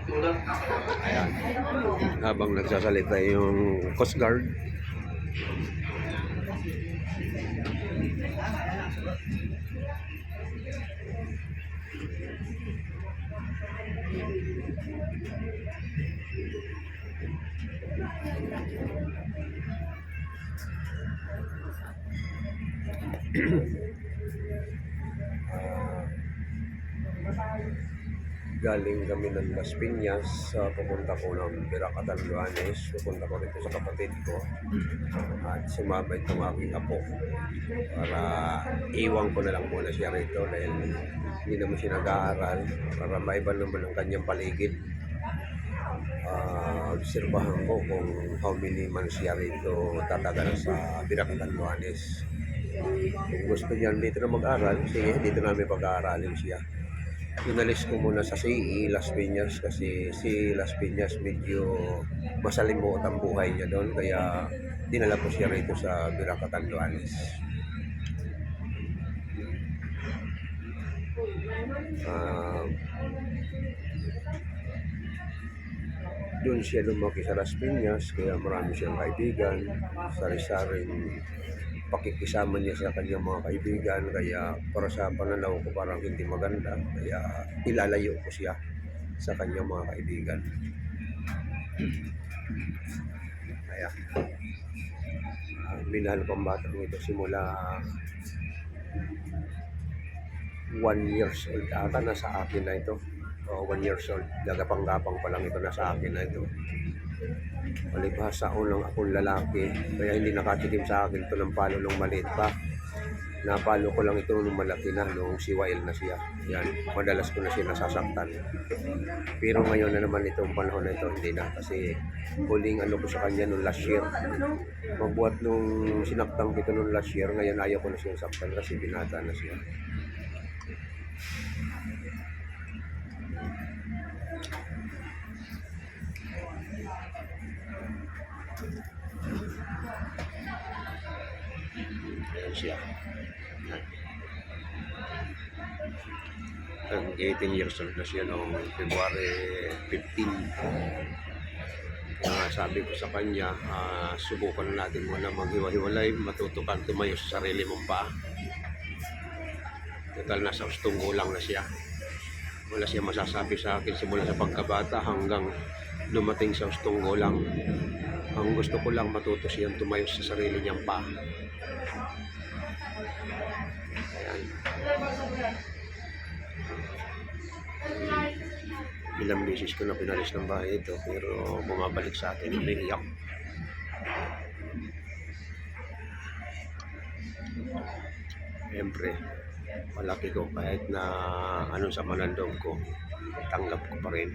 Ayan. Habang nagsasalita yung Coast Guard. Galing kami ng Las Piñas, pupunta ko ng Biracatan, Luanes. Pupunta ko rito sa kapatid ko at sumabay itong aking apo para iwan ko na lang muna siya rito dahil hindi naman siya nag-aaral, para maiba naman ang kanyang paligid. Obserbahan ko kung how many months siya rito tatagal sa Biracatan, Luanes. Kung gusto niyan dito na mag-aral, sige, dito namin pag-aaralin siya. Inalis ko muna sa CE, Las Piñas, kasi si Las Piñas medyo masalimuot ang buhay niya doon, kaya dinala ko siya rito sa Biracatan, Luanes. Doon siya lumaki sa Las Piñas, kaya marami siyang kaibigan, sari-saring pakikisama niya sa kanyang mga kaibigan, kaya para sa pananaw ko parang hindi maganda, kaya ilalayo ko siya sa kanyang mga kaibigan. Kaya minahal ko ang batang ito simula 1 years old ata na sa akin na ito. 1 years old, gagapang-gapang pa lang ito na sa akin na ito. Palibhasa unang akong lalaki, kaya hindi nakatikim sa akin ito ng palo nung maliit pa. Napalo ko lang ito nung malaki na, nung siwail na siya. Yan, madalas ko na siya nasasaktan. Pero ngayon na naman itong panahon na ito, hindi na. Kasi huling ano ko sa kanya nung last year. Magbuhat nung sinaktan ko ito nung last year, ngayon ayaw ko na siyang saktan kasi binata na siya. Ayan siya. 18 years old na siya noong February 15. Sabi ko sa kanya, subukan natin muna maghiwa-hiwalay, matutukan tumayo sa sarili mong paa. Total nasa ustong gulang na siya. Wala siya masasabi sa akin simula sa pagkabata hanggang dumating sa ustong gulang. Ang gusto ko lang matuto siyang tumayo sa sarili niyang paa. Ayan. Ilang beses ko na pinalis ng bahay ito, pero bumabalik sa akin, umiiyak. Siyempre, malaki ko kahit na anong sama ng loob ko, tanggap ko pa rin.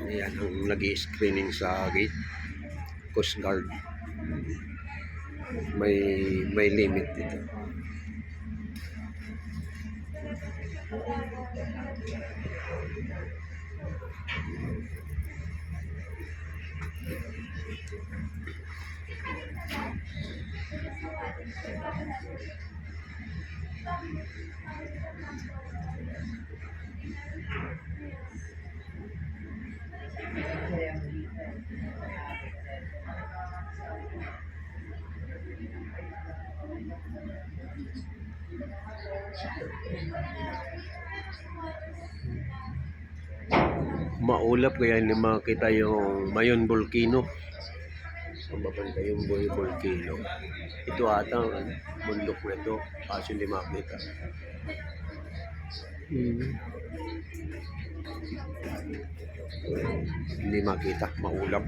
Ayan ang nag-i-screening sa gate, Coast Guard. May limit dito. Maulap kaya hindi makita yung Mayon Volcano. Sa babanda yung Volcano. Ito ata ang bundok na ito, kasi hindi makita. Hindi makita, maulap.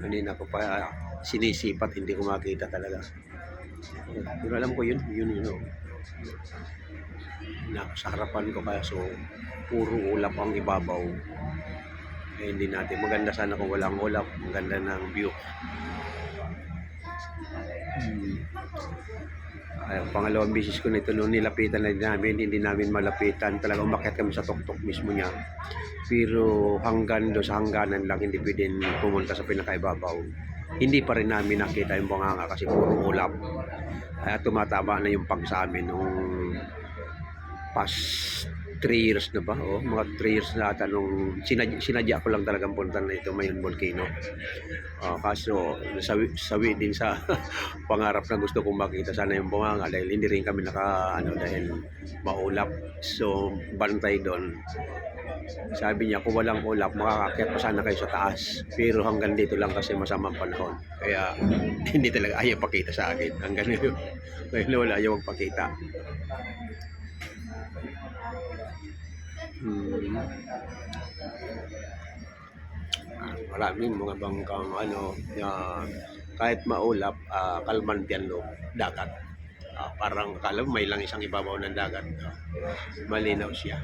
Kanina ko pa sinisipat, hindi ko makita talaga. Pero alam ko yun. Sa harapan ko, kaya so puro ulap ang ibabaw. Eh, hindi natin maganda sana kung walang ulap. Maganda ng view. Ay, pangalawang bisis ko nito nung nilapitan na din namin, hindi namin malapitan. Talagang umakyat kami sa tuktok mismo niya. Pero hanggang do sa hangganan lang, hindi pwedeng pumunta sa pinakaibabaw. Hindi pa rin namin nakita yung bunganga kasi puro ulap. Kaya tumatama na yung pag sa amin nung past 3 years na ba? O, mga 3 years na ata nung sinadya ko lang talagang puntan na ito Mayon Volcano. Kaso sawi din sa pangarap na gusto kong makita sana yung bunganga dahil hindi rin kami dahil maulap. So bantay doon. Sabi niya kung walang ulap makakakyat pa sana kayo sa taas. Pero hanggang dito lang kasi masamang panahon. Kaya hindi talaga ayaw pakita sa akin. Hanggang ngayon. Ngayon wala ayaw magpakita. Maraming mga bangkang kahit maulap, kalman yan no, dagat. Parang akala may lang isang ibabaw ng dagat. Malinaw siya.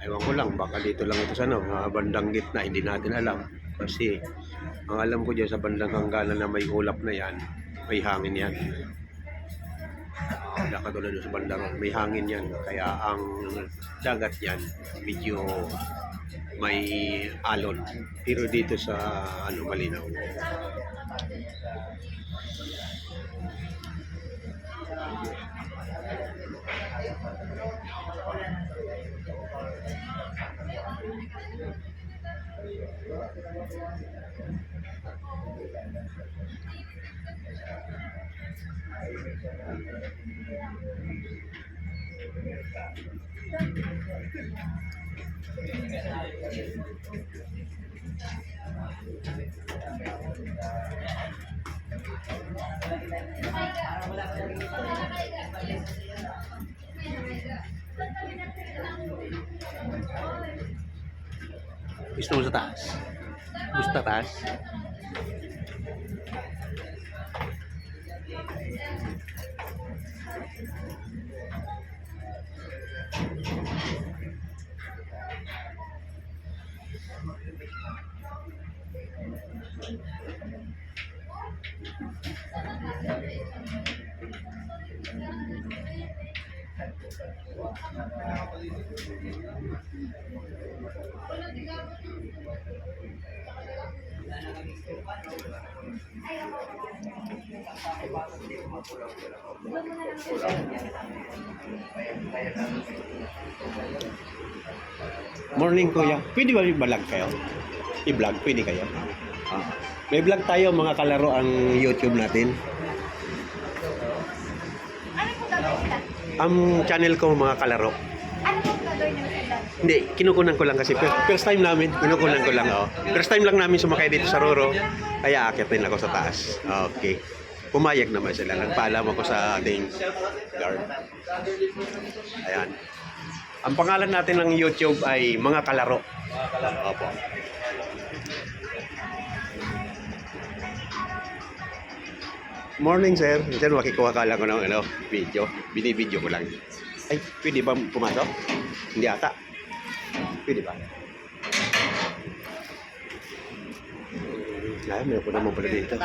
Ewan ko lang, baka dito lang ito sa mga bandang gitna, hindi natin alam. Kasi ang alam ko dyan sa bandang hangganan na may ulap na yan, may hangin yan. Katulad sa bandang may hangin yan, kaya ang dagat yan medyo may alon, pero dito sa malinaw. Gusto mo sa taas? Gusto sa taas? Morning kuya, pwede ba i-vlog kayo? I-vlog, pwede kayo? May vlog tayo mga kalaro ang YouTube natin. Ano po gagawin nila? Ang channel ko mga kalaro. Ano po gagawin nila? Hindi, kinukunan ko lang kasi first time namin, kinukunan ko lang. First time lang namin sumakay dito sa Roro, kaya akit din ako sa taas. Okay. Pumayag naman sila. Nagpaalam ako sa ating guard. Ayan. Ang pangalan natin ng YouTube ay Mga Kalaro. Opo. Morning, sir. Diyan makikuha ka lang ko ng video. Binibideo ko lang. Ay, pwede ba pumasok? Hindi ata. Pwede ba? Ay, meron po naman pala dito.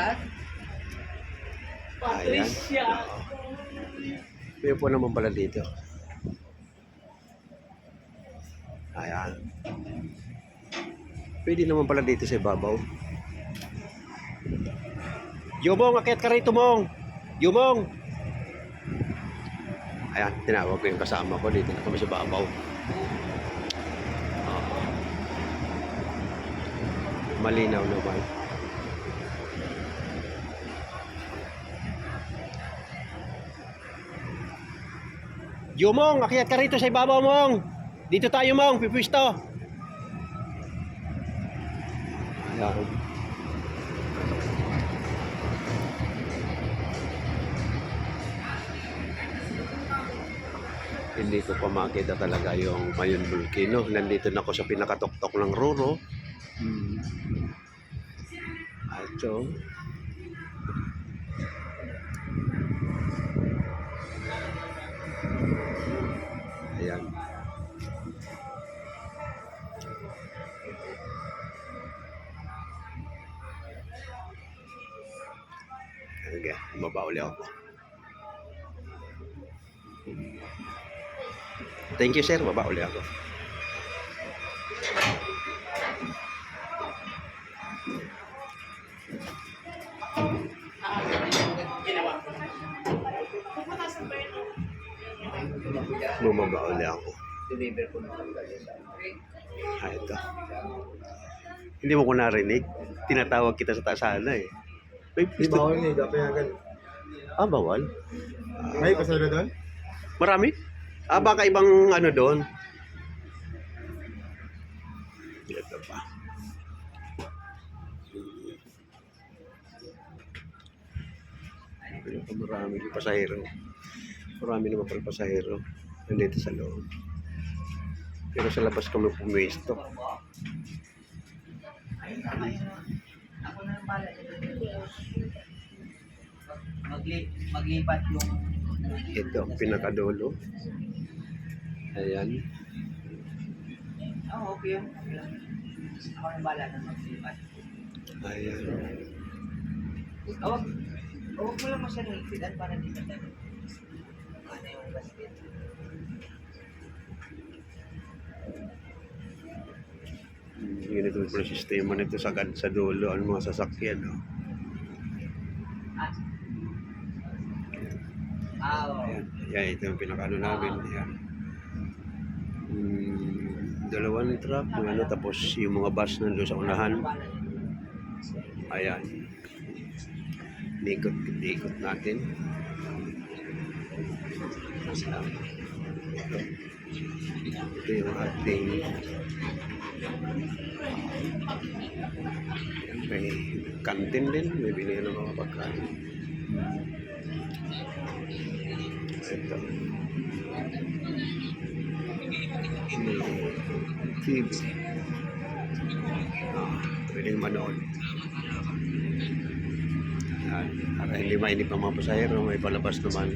Ayan. Meron po naman pala dito. Ayan. Pwede naman pala dito sa ibabaw. Yumong, akyat ka rito, Mong. Yumong. Ayan, tinawag ko yung kasama ko. Dito na kami sa babaw. Malinaw naman. Yumong, akyat ka rito sa ibabaw, Mong. Dito tayo, Mong. Pipwisto. Ayan. Hindi ko pa makita talaga yung Mayon Volcano. Nandito na ako sa pinakatuktok ng Roro. Ito. Ayan. Sige, baba uli ako. Thank you, sir. Baba uli ako. Bumaba uli ako. Deliver ko na lang tayo sa Ito. Hindi mo ko narinig. Tinatawag kita sa taasana eh. May Di bawal niya, kapayagan. bawal. May pasada doon? Marami? Baka ibang ano doon. Ito pa. Marami yung pasahero. Marami naman pala pasahero. Nandito sa loob. Pero sa labas kami pumisto. Ako na lang pala. Maglipat yung... Ito, pinakadulo. Ayan. Okay yun. Ako na bala na maglipat. Ayan. Huwag mo lang masyadong ipitan para di na tayo. Ano yung basket? Ganito po ang sistema nito sa dulo ang mga sasakyan. No? Oo. Ayan. Ayan, ito yung pinakano namin. Ayan. Dalawang truck, ano, tapos yung mga bus nandun sa unahan. Ayan. Ikot natin. Ito yung ating may kantin din, may binigyan ng mga pagkain. Ito. May TV. Pwedeng manood. Yan. Para hindi mainip ang mga pasahero, may palabas naman.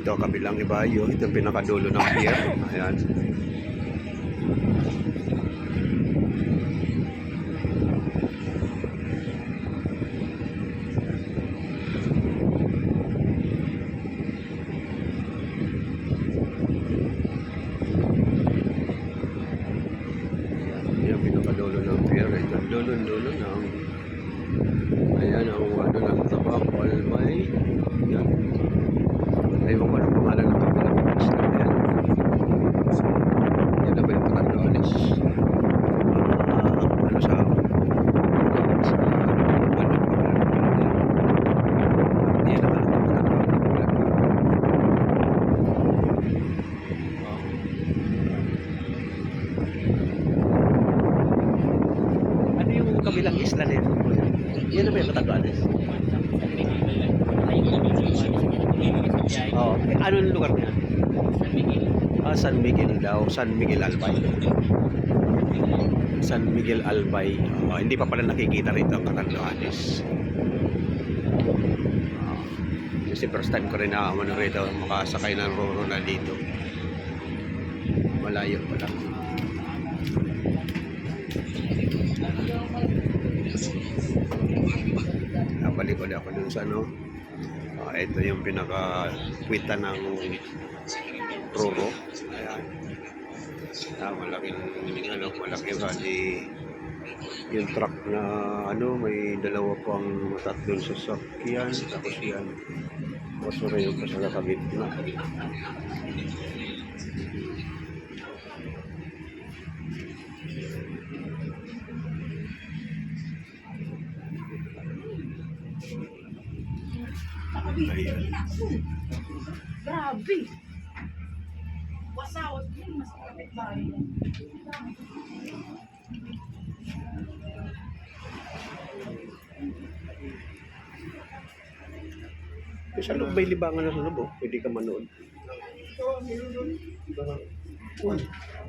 Ito, kabilang ibayo. Ito yung pinakadulo ng pier. Ayan. Yung pinakadulo ng pier. Ito ang dulo ng ayan ang ano ng Tabak, Almay. Yan. Ayaw ko anong pangalan ng kabilang isla na yan. Yan na ba yung Patandones? Ano sa ano yan na ano yung kabilang isla na yan? Yan na ba yung Patandones? Oh, ano yung lugar niya? San Miguel daw. San Miguel Albay. San Miguel Albay. Hindi pa pala nakikita rito ang Catanduanes. Kasi first time ko rin na rito makasakay ng Roro na dito. Malayo pala. Nabalikod ako dun sa ano. Ito yung pinaka-kwita ng Roro. Ayan. Malaking yung truck na ano, may dalawa pang tatlong sasakyan. Tapos yan. Basura yung kasagatagit na. Ayan. Grabe. Wasawat yun, mas kapit bahay. Sa loob may libangan na sa loob, oh. Pwede ka manood.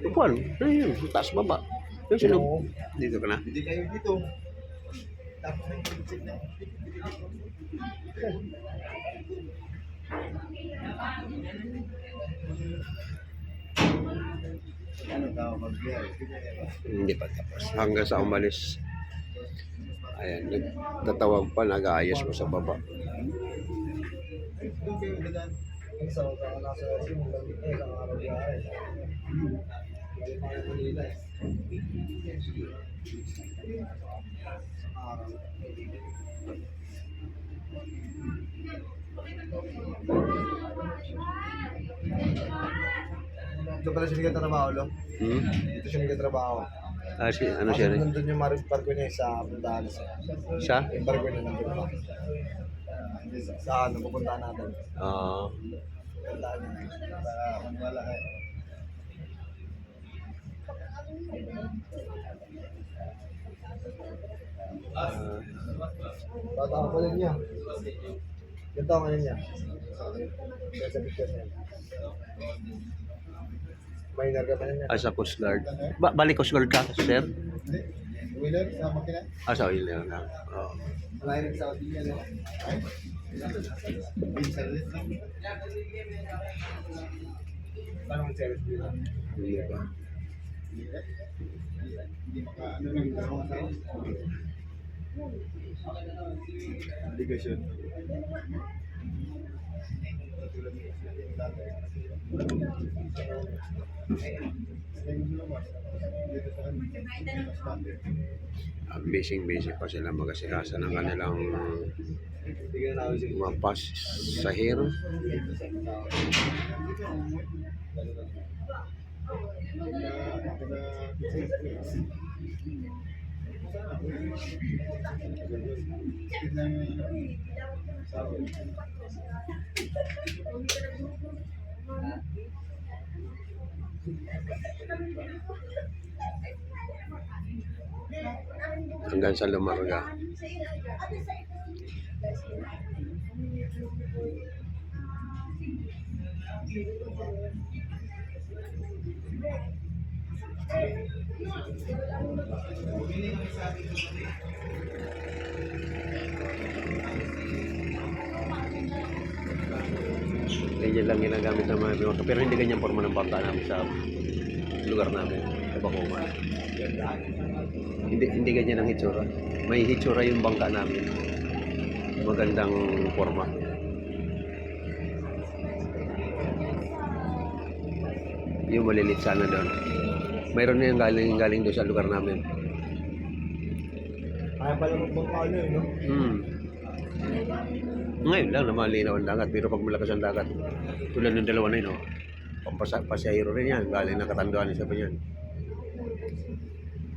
Upuan. Ayun, taas baba. Yung sa loob. Dito ka na. Hindi kayo dito. Tapos may kitchen na. Ano tao magbiyahe? Hindi pa tapos. Hanggang sa umalis. Ayan, nagtatawag pa, nag-aayos mo sa baba. Doon kayo dagan. Ang sa nasa yung isang araw biyahe. Balik pa ng Manila. Araw. Ito pala siya nagtatrabaho, lo? Hmm? Dito siya nagtatrabaho. Ah, ano siya rin? Nandun yung barko niya sa puntahan sa. Siya? Yung barko niya nandun pa. Sa ano, pupuntahan natin. Ah, Puntahan niya. Para wala eh. Bata ka pa rin niya. Ganito ang ano niya. Kaya sa picture niya. Minor ka pa rin niya. sa Coast Guard. Balik Coast Guard ka, sir? Hindi. Wheeler sa makina. Sa oil na lang. Oh. Wala rin sa Saudi yan. Ay? Parang service dito. Hindi ba? Hindi maka ano lang dalawang asawa. Obligasyon. Busy pa sila mag-asikasa ng kanilang Bigyan na ako mga pasahero. Hanggang sa Lumarga. Ganyan lang ginagamit ng mga bimaka. Pero hindi ganyan forma ng bangka namin sa lugar namin, sa Bacoor. Hindi ganyan ang hitsura. May hitsura yung bangka namin. Magandang forma. Yung malilit sana doon. Mayroon na yung galing doon sa lugar namin. Kaya pala magbangka ano no? Ngayon lang na malinaw ang dagat, pero pag malakas ang dagat, tulad ng dalawa na yun, oh, pampasahero rin yan, galing na Katanduan, isa pa yan.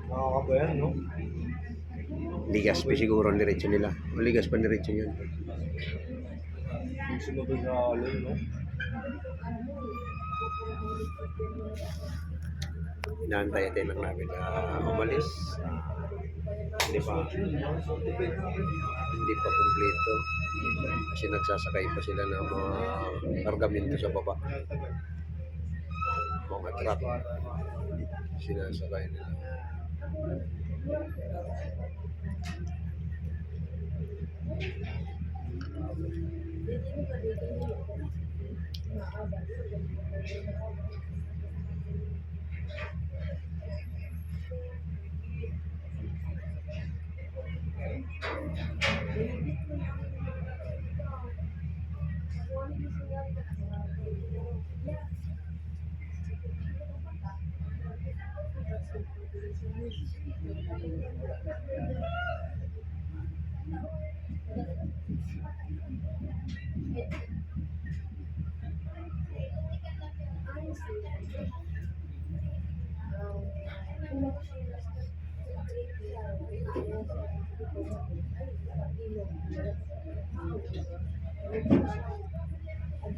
Nakakabayan, no? Ligas pa siguro ang diretso nila. O ligas pa ang diretso yan. Yung sumabay sa alon, no? Inaantay-antay lang namin na umalis. Hindi pa kumpleto. Kasi nagsasakay pa sila ng mga kargamento sa baba. Mga truck. Sinasakay nila.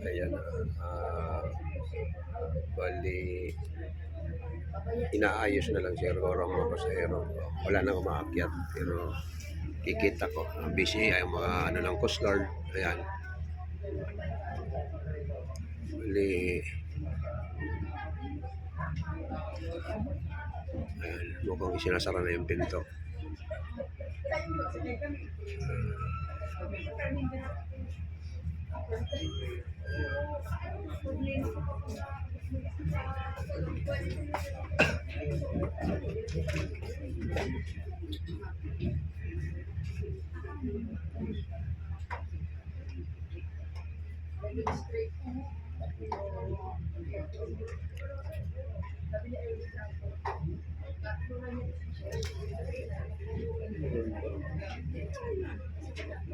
Ayan, bali inaayos na lang siguro ang mga pasahero. Wala nang umaakyat, pero kikita ko busy ay mga ano lang Coast Guard. Ayan, bali ayan, mukhang sinasara na yung pinto.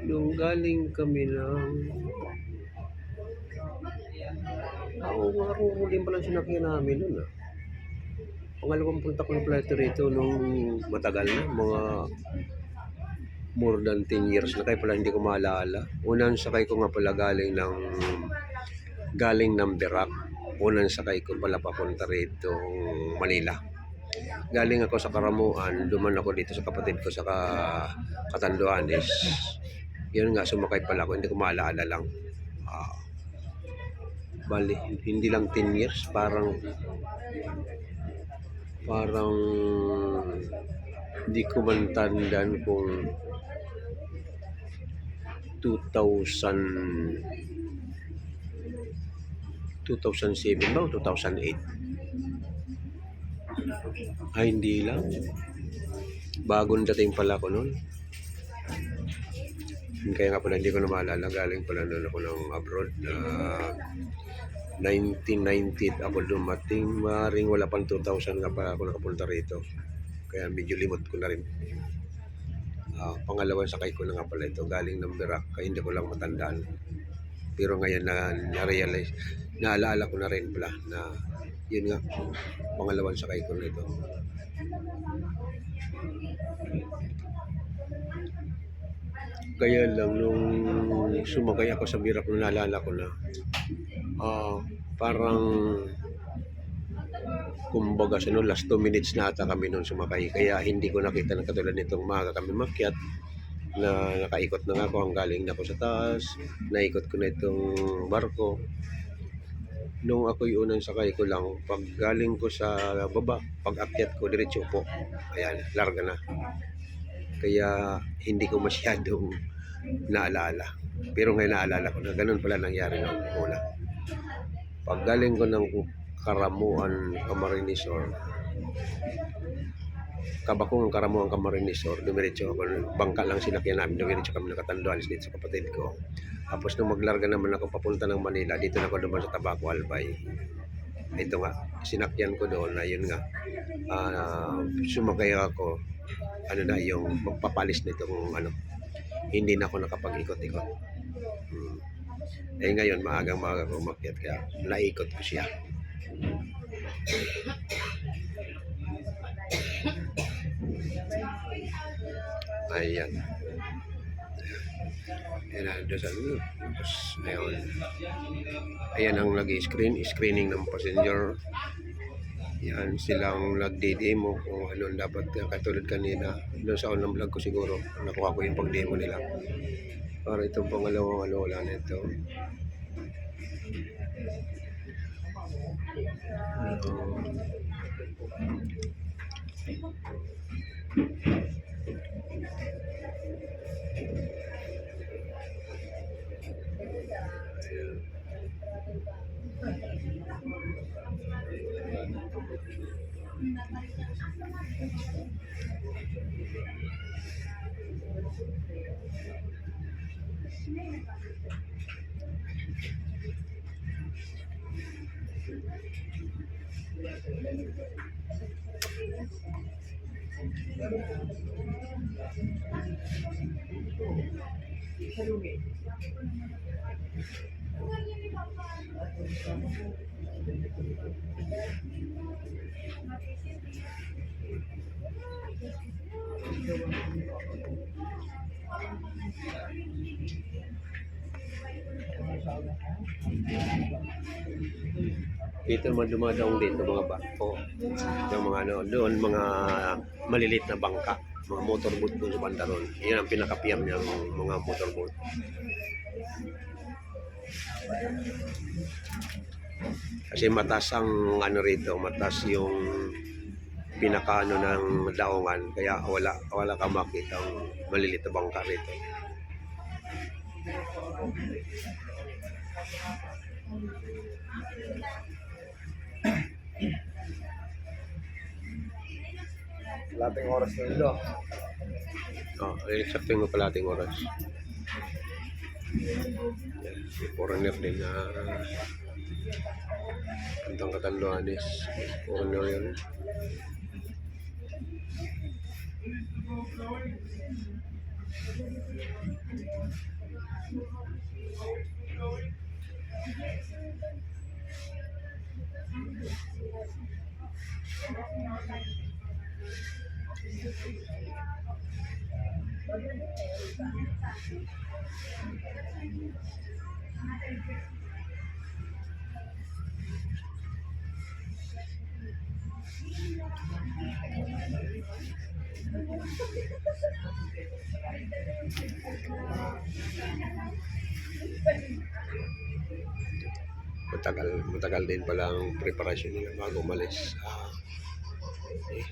Nung galing kami ng... Araw-araw din pala sinakyan namin nun ah. Pangalawang punta ko na pala ito rito nung matagal na, mga more than 10 years na, kaya pala hindi ko maalala. Unang sakay ko nga pala galing ng Berak. Unang sakay ko pala papunta rito Manila. Galing ako sa Karamuan, duman ako dito sa kapatid ko sa Catanduanes. Yun nga, sumakay pala ako, hindi ko maalala lang. Bali, hindi lang 10 years, parang hindi ko man tandaan kung 2007 ba o 2008? Ay, hindi lang. Bagong dating pala ako noon. Kaya nga pala hindi ko na maalala. Galing pala noon ako ng abroad na 1990 ako dumating. Maring wala pang 2000 nga pala ako nakapunta rito. Kaya medyo limot ko na rin. Pangalawang sakay ko na nga pala ito. Galing ng Berak. Kaya hindi ko lang matandaan. Pero ngayon na-realize, naalala ko na rin pala na yun nga, pangalawang sakay ko na ito. Kaya lang nung sumakay ako sa Berak, nung naalala ko na parang kumbaga sa last 2 minutes na ata kami nung sumakay, kaya hindi ko nakita na katulad nitong maaga kami makyat na nakaikot na nga ako, ang galing na ako sa taas, naikot ko na itong barko. Nung ako'y unang sakay ko lang, pag galing ko sa baba, pag akyat ko diretso po, ayan, larga na. Kaya hindi ko masyadong naalala, pero ngayon naalala ko na ganun pala nangyari nung una. Pag galing ko ng Karamuan, Camarines Sur, Kabakong Karamuan, Camarines Sur, dumiretso ako, bangka lang sinakyan namin, dumiretso kami ng Catanduanes dito sa kapatid ko. Tapos nung maglarga naman ako papunta ng Manila, dito na ako naman sa Tabaco Albay. Ito nga, sinakyan ko doon na yun nga, sumakay ako, yung magpapalis nitong hindi na ako nakapag-ikot-ikot. Eh ngayon, maagang-maaga ko umakyat, kaya naikot ko siya. Ayan. Ayan, tapos ayun. Ayan ang screening ng passenger. Yan, silang nagdi-demo kung ano dapat, katulad kanina doon sa unang vlog ko siguro nakuha ko yung pag-demo nila. Para itong pangalawang wala na ito. Dito naman dumadaong dito mga barko, yung mga doon mga malilit na bangka, mga motorboat doon sa banda ron. Yan ang pinakapiyam ng mga motorboat. Kasi matas ang rito, matas yung pinakaano ng daungan, kaya wala ka makita ang malilit na bangka rito. Lating oras na ilo. Eksakto yung kalating oras. Yan, foreigner din na Kantang Katanduanes. Foreigner yun. Matagal din pala ang preparasyon nila bago umalis. Okay.